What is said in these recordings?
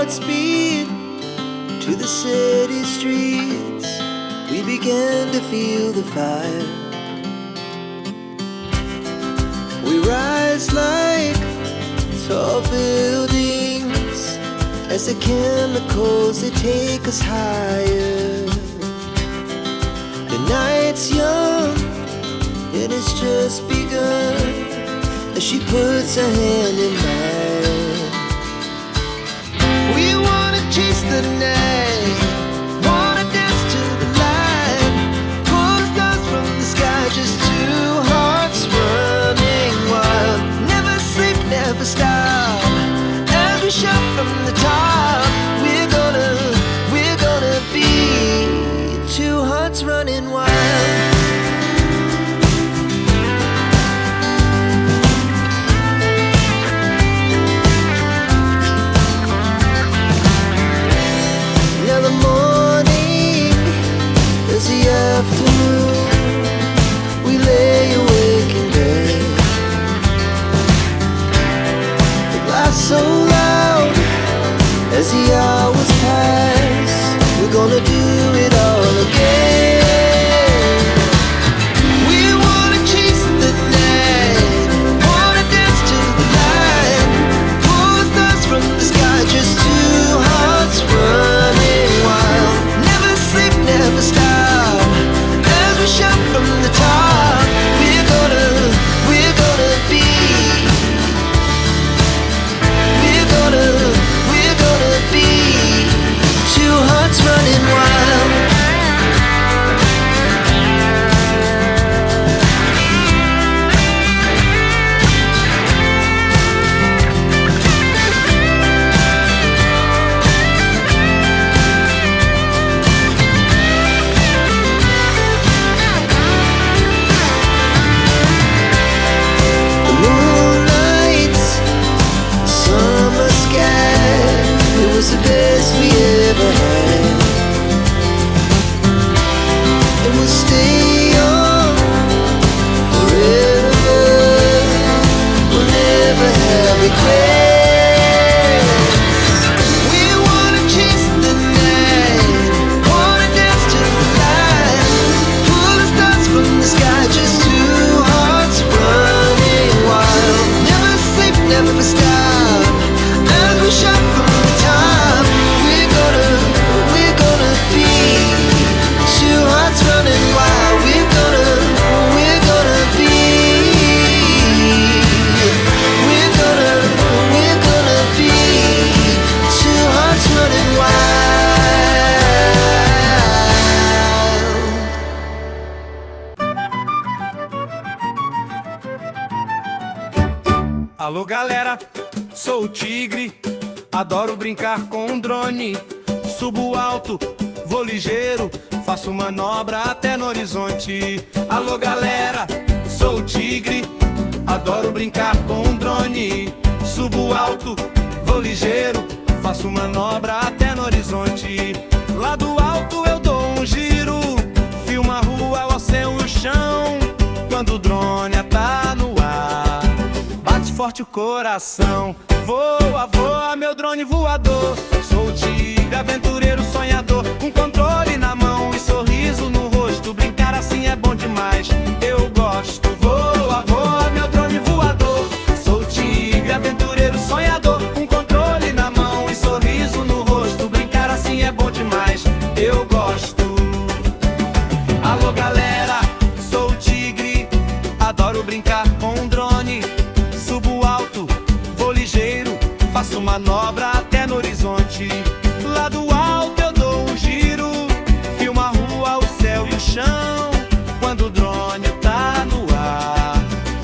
Godspeed to the city streets. We began to feel the fire. We rise like tall buildings as the chemicals, they take us higher. The night's young, it has just begun, as she puts her hand in mine. We wanna chase the night, wanna dance to the light, pull stars from the sky, just two hearts running wild. Never sleep, never stop, as we shout from the top. We're gonna be two hearts running wild. Now the morning is the afternoon. We lay awake in bed. The glass so loud as the hours pass. We're gonna do it all again. We wanna chase the night, wanna dance to the light, pull stars from the sky, just two hearts running wild. Never sleep, never stop, as we shout from the top. We're gonna be, we're gonna be two hearts running wild. The moonlight, summer sky, it was the best we ever had. And we'll stay on forever. We'll never have regrets. We wanna chase the night, wanna dance to the light, pull the stars from the sky, just two hearts running wild. Never sleep, never stop, as we shout from the top. We're gonna be two hearts running wild. We're gonna be, we're gonna be two hearts running wild. Alô galera, sou o Tigre, adoro brincar com um drone. Subo alto, vou ligeiro, faço manobra até no horizonte. Alô galera, sou o Tigre, adoro brincar com um drone. Subo alto, vou ligeiro, faço manobra até no horizonte. Lá do alto eu dou um giro, filmo a rua, o céu e o chão. Quando o drone tá no ar, bate forte o coração. Voa, voa, meu drone voador. Sou o tigre, aventureiro, sonhador, com controle na mão e sorriso no rosto. Brincar assim é bom demais, eu gosto. Voa, voa, meu drone voador. Sou o tigre, aventureiro, sonhador, com controle na mão e sorriso no rosto. Brincar assim é bom demais, eu gosto. Alô galera, sou o tigre, adoro brincar com um drone. Subo alto, vou ligeiro, faço manobra até no horizonte. Lá do alto eu dou um giro, filmo a rua, o céu e o chão. Quando o drone tá no ar,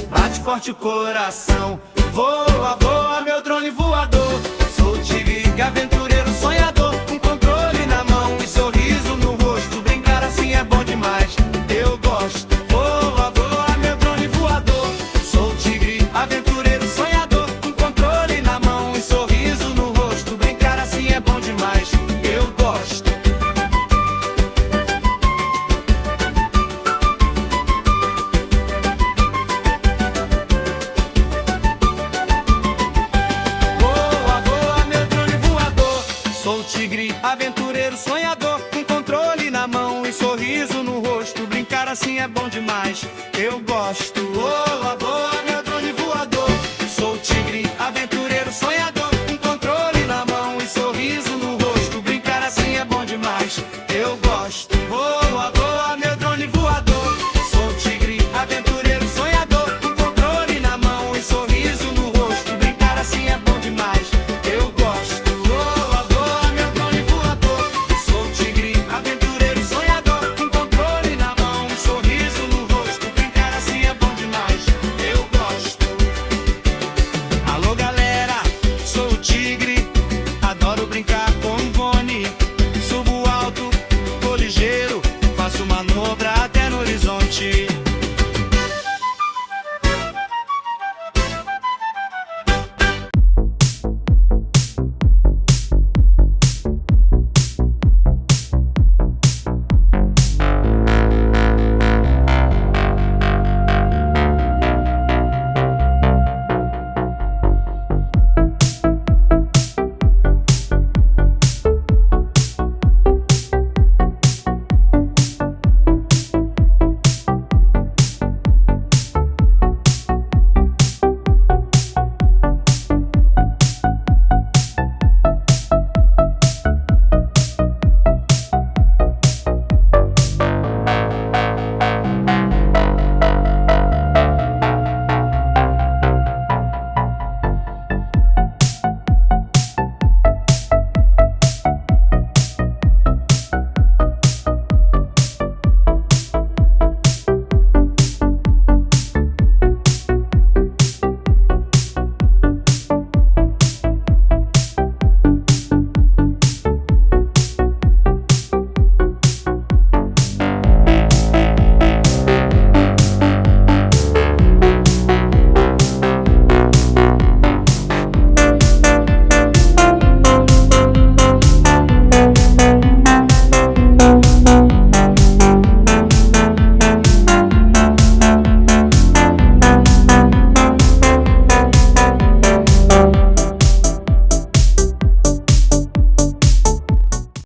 bate forte o coração. Voa, voa, meu drone voador. Sou o tigre, aventureiro, sonhador, com controle na mão e sorriso no rosto. Brincar assim é bom demais, eu gosto. Voa, voa, meu drone voador. Sou o tigre, aventureiro, sonhador, com controle na mão e sorriso no rosto. Brincar assim é bom demais, eu gosto. Voa, voa. Sou tigre, aventureiro, sonhador, com controle na mão e sorriso no rosto. Brincar assim é bom demais, eu gosto. Oh, amor.